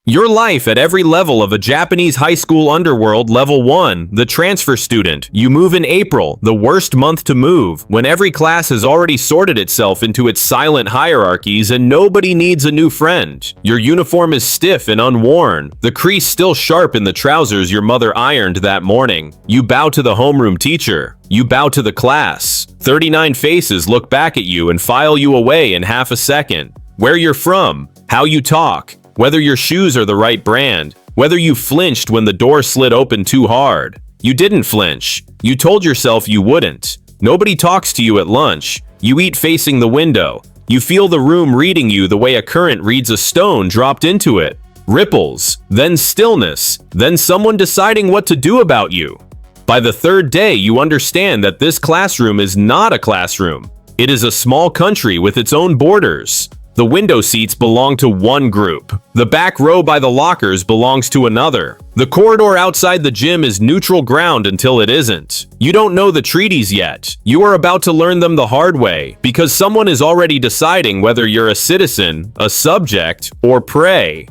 Your life at every level of a Japanese high school underworld. Level 1, the transfer student. You move in April, the worst month to move, when every class has already sorted itself into its silent hierarchies and nobody needs a new friend. Your uniform is stiff and unworn, the crease still sharp in the trousers your mother ironed that morning. You bow to the homeroom teacher. You bow to the class. 39 faces look back at you and file you away in half a second. Where you're from, how you talk, whether your shoes are the right brand, whether you flinched when the door slid open too hard. You didn't flinch. You told yourself you wouldn't. Nobody talks to you at lunch. You eat facing the window. You feel the room reading you the way a current reads a stone dropped into it. Ripples, then stillness, then someone deciding what to do about you. By the third day, you understand that this classroom is not a classroom. It is a small country with its own borders. The window seats belong to one group. The back row by the lockers belongs to another. The corridor outside the gym is neutral ground until it isn't. You don't know the treaties yet. You are about to learn them the hard way, because someone is already deciding whether you're a citizen, a subject, or prey.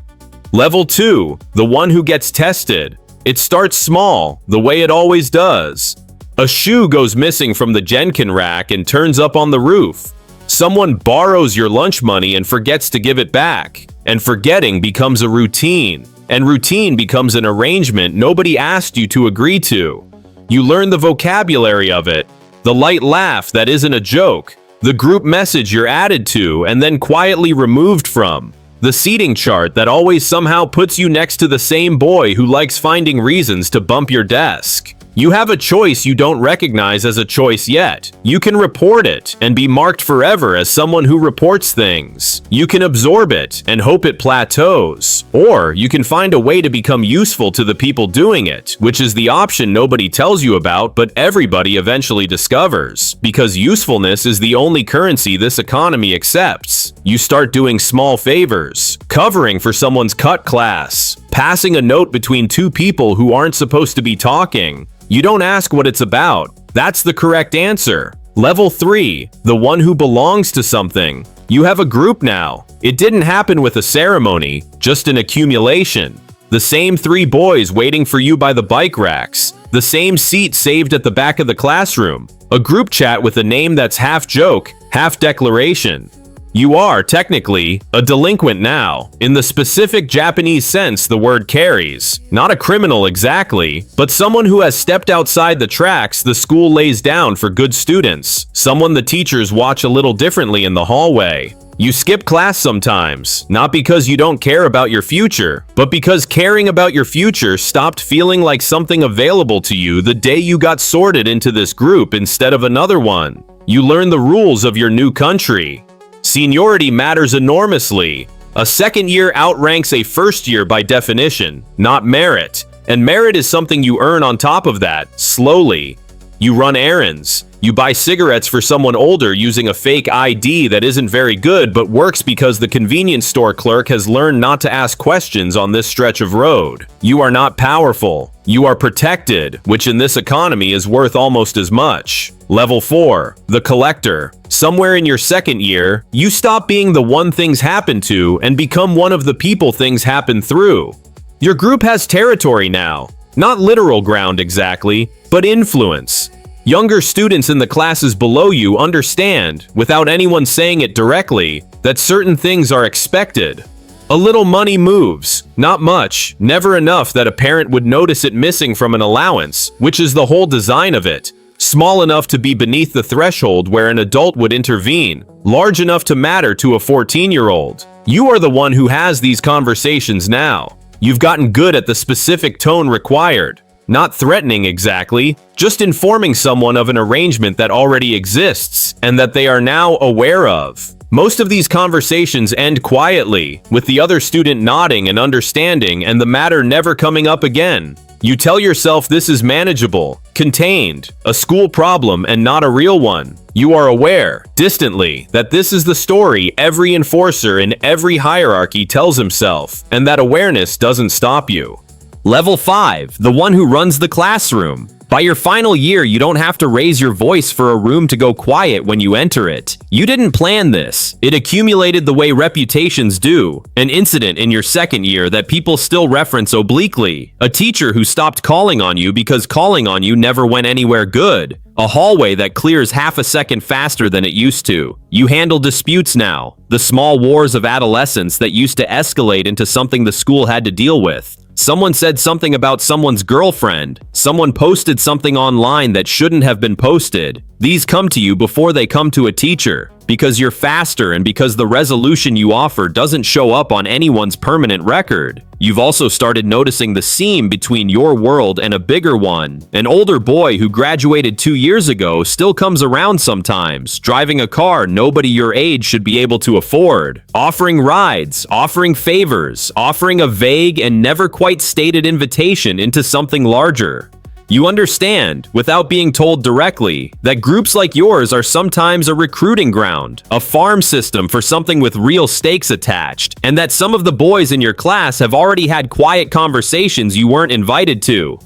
Level 2, the one who gets tested. It starts small, the way it always does. A shoe goes missing from the Genkin rack and turns up on the roof. Someone borrows your lunch money and forgets to give it back, and forgetting becomes a routine, and routine becomes an arrangement nobody asked you to agree to. You learn the vocabulary of it, the light laugh that isn't a joke, the group message you're added to and then quietly removed from, the seating chart that always somehow puts you next to the same boy who likes finding reasons to bump your desk. You have a choice you don't recognize as a choice yet. You can report it and be marked forever as someone who reports things. You can absorb it and hope it plateaus. Or you can find a way to become useful to the people doing it, which is the option nobody tells you about but everybody eventually discovers. Because usefulness is the only currency this economy accepts. You start doing small favors, covering for someone's cut class, passing a note between two people who aren't supposed to be talking. You don't ask what it's about. That's the correct answer. Level 3, the one who belongs to something. You have a group now. It didn't happen with a ceremony, just an accumulation. The same 3 boys waiting for you by the bike racks. The same seat saved at the back of the classroom. A group chat with a name that's half joke, half declaration. You are, technically, a delinquent now. In the specific Japanese sense the word carries. Not a criminal exactly, but someone who has stepped outside the tracks the school lays down for good students. Someone the teachers watch a little differently in the hallway. You skip class sometimes, not because you don't care about your future, but because caring about your future stopped feeling like something available to you the day you got sorted into this group instead of another one. You learn the rules of your new country. Seniority matters enormously. A second year outranks a first year by definition, not merit. And merit is something you earn on top of that, slowly. You run errands. You buy cigarettes for someone older using a fake ID that isn't very good but works because the convenience store clerk has learned not to ask questions on this stretch of road. You are not powerful. You are protected, which in this economy is worth almost as much. Level 4, the collector. Somewhere in your second year, you stop being the one things happen to and become one of the people things happen through. Your group has territory now. Not literal ground exactly, but influence. Younger students in the classes below you understand, without anyone saying it directly, that certain things are expected. A little money moves, not much, never enough that a parent would notice it missing from an allowance, which is the whole design of it. Small enough to be beneath the threshold where an adult would intervene, large enough to matter to a 14-year-old. You are the one who has these conversations now. You've gotten good at the specific tone required. Not threatening exactly, just informing someone of an arrangement that already exists and that they are now aware of. Most of these conversations end quietly, with the other student nodding and understanding and the matter never coming up again. You tell yourself this is manageable, contained, a school problem and not a real one. You are aware, distantly, that this is the story every enforcer in every hierarchy tells himself, and that awareness doesn't stop you. Level 5, the one who runs the classroom. By your final year, you don't have to raise your voice for a room to go quiet when you enter it. You didn't plan this. It accumulated the way reputations do. An incident in your second year that people still reference obliquely. A teacher who stopped calling on you because calling on you never went anywhere good. A hallway that clears half a second faster than it used to. You handle disputes now. The small wars of adolescence that used to escalate into something the school had to deal with. Someone said something about someone's girlfriend. Someone posted something online that shouldn't have been posted. These come to you before they come to a teacher, because you're faster and because the resolution you offer doesn't show up on anyone's permanent record. You've also started noticing the seam between your world and a bigger one. An older boy who graduated 2 years ago still comes around sometimes, driving a car nobody your age should be able to afford, offering rides, offering favors, offering a vague and never quite stated invitation into something larger. You understand, without being told directly, that groups like yours are sometimes a recruiting ground, a farm system for something with real stakes attached, and that some of the boys in your class have already had quiet conversations you weren't invited to.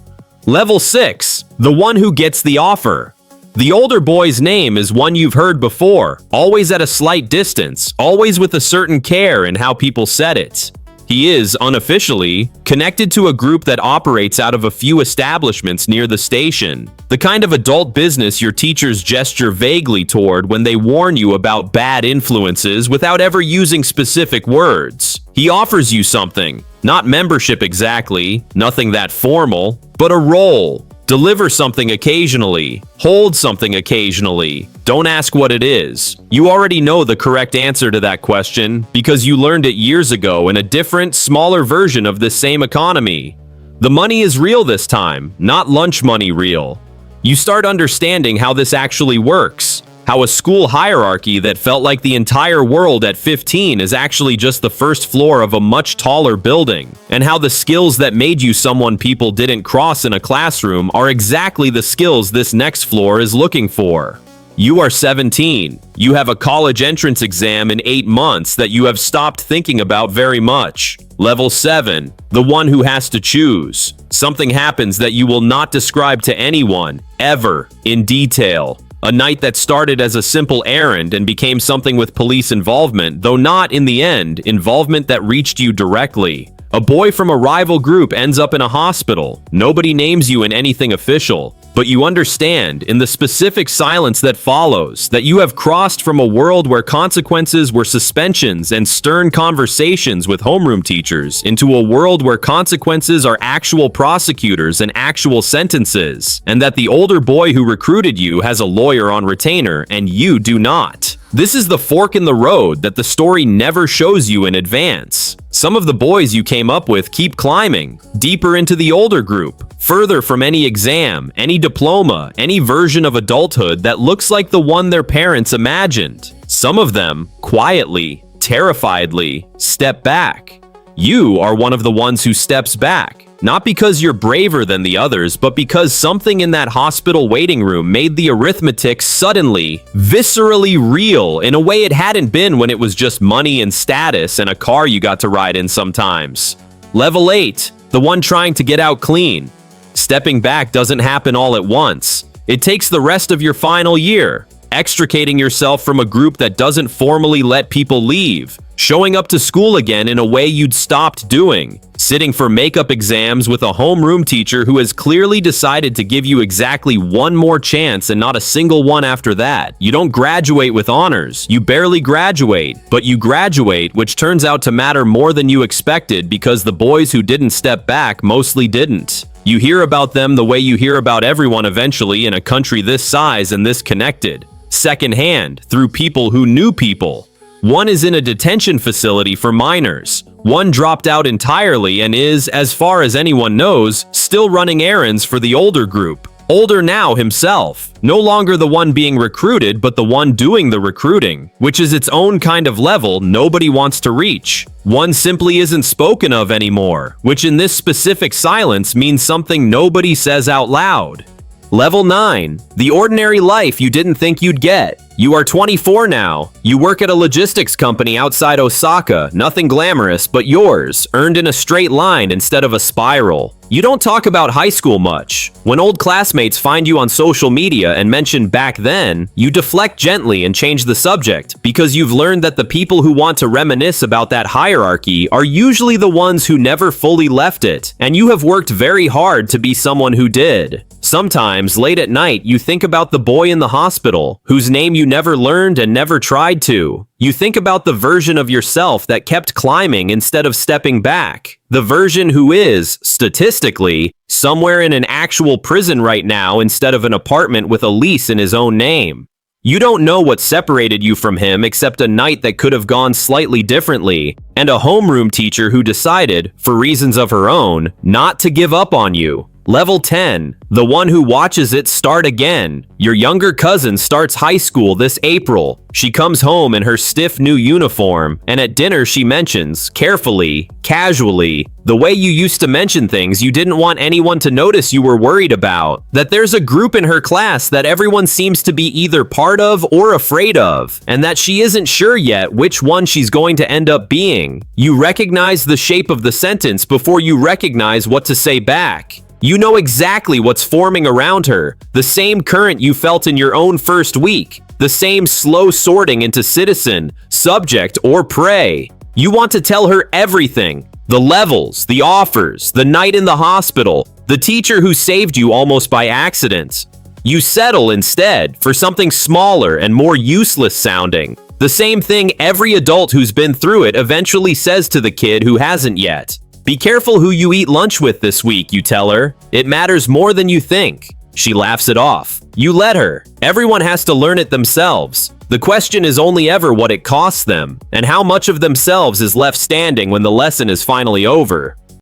Level 6, the one who gets the offer. The older boy's name is one you've heard before, always at a slight distance, always with a certain care in how people said it. He is, unofficially, connected to a group that operates out of a few establishments near the station. The kind of adult business your teachers gesture vaguely toward when they warn you about bad influences without ever using specific words. He offers you something. Not membership exactly, nothing that formal, but a role. Deliver something occasionally. Hold something occasionally. Don't ask what it is. You already know the correct answer to that question because you learned it years ago in a different, smaller version of this same economy. The money is real this time, not lunch money real. You start understanding how this actually works. How a school hierarchy that felt like the entire world at 15 is actually just the first floor of a much taller building, and how the skills that made you someone people didn't cross in a classroom are exactly the skills this next floor is looking for. You are 17. You have a college entrance exam in 8 months that you have stopped thinking about very much. Level 7, the one who has to choose. Something happens that you will not describe to anyone, ever, in detail. A night that started as a simple errand and became something with police involvement, though not, in the end, involvement that reached you directly. A boy from a rival group ends up in a hospital. Nobody names you in anything official, but you understand, in the specific silence that follows, that you have crossed from a world where consequences were suspensions and stern conversations with homeroom teachers into a world where consequences are actual prosecutors and actual sentences, and that the older boy who recruited you has a lawyer on retainer and you do not. This is the fork in the road that the story never shows you in advance. Some of the boys you came up with keep climbing, deeper into the older group, further from any exam, any diploma, any version of adulthood that looks like the one their parents imagined. Some of them, quietly, terrifiedly, step back. You are one of the ones who steps back. Not because you're braver than the others, but because something in that hospital waiting room made the arithmetic suddenly, viscerally real in a way it hadn't been when it was just money and status and a car you got to ride in sometimes. Level 8, the one trying to get out clean. Stepping back doesn't happen all at once. It takes the rest of your final year, extricating yourself from a group that doesn't formally let people leave, showing up to school again in a way you'd stopped doing, sitting for makeup exams with a homeroom teacher who has clearly decided to give you exactly one more chance and not a single one after that. You don't graduate with honors. You barely graduate, but you graduate, which turns out to matter more than you expected because the boys who didn't step back mostly didn't. You hear about them the way you hear about everyone eventually in a country this size and this connected. Secondhand, through people who knew people. One is in a detention facility for minors. One dropped out entirely and is, as far as anyone knows, still running errands for the older group. Older now himself. No longer the one being recruited, but the one doing the recruiting, which is its own kind of level nobody wants to reach. One simply isn't spoken of anymore, which in this specific silence means something nobody says out loud. Level 9, the ordinary life you didn't think you'd get. You are 24 now. You work at a logistics company outside Osaka, nothing glamorous, but yours, earned in a straight line instead of a spiral. You don't talk about high school much. When old classmates find you on social media and mention back then, you deflect gently and change the subject because you've learned that the people who want to reminisce about that hierarchy are usually the ones who never fully left it, and you have worked very hard to be someone who did. Sometimes, late at night, you think about the boy in the hospital, whose name you never learned and never tried to. You think about the version of yourself that kept climbing instead of stepping back. The version who is, statistically, somewhere in an actual prison right now instead of an apartment with a lease in his own name. You don't know what separated you from him except a night that could have gone slightly differently, and a homeroom teacher who decided, for reasons of her own, not to give up on you. Level 10, the one who watches it start again. Your younger cousin starts high school this April. She comes home in her stiff new uniform, and at dinner she mentions, carefully, casually, the way you used to mention things you didn't want anyone to notice you were worried about, that there's a group in her class that everyone seems to be either part of or afraid of, and that she isn't sure yet which one she's going to end up being. You recognize the shape of the sentence before you recognize what to say back. You know exactly what's forming around her, the same current you felt in your own first week, the same slow sorting into citizen, subject, or prey. You want to tell her everything, the levels, the offers, the night in the hospital, the teacher who saved you almost by accident. You settle instead for something smaller and more useless sounding. The same thing every adult who's been through it eventually says to the kid who hasn't yet. Be careful who you eat lunch with this week, you tell her. It matters more than you think. She laughs it off. You let her. Everyone has to learn it themselves. The question is only ever what it costs them, and how much of themselves is left standing when the lesson is finally over.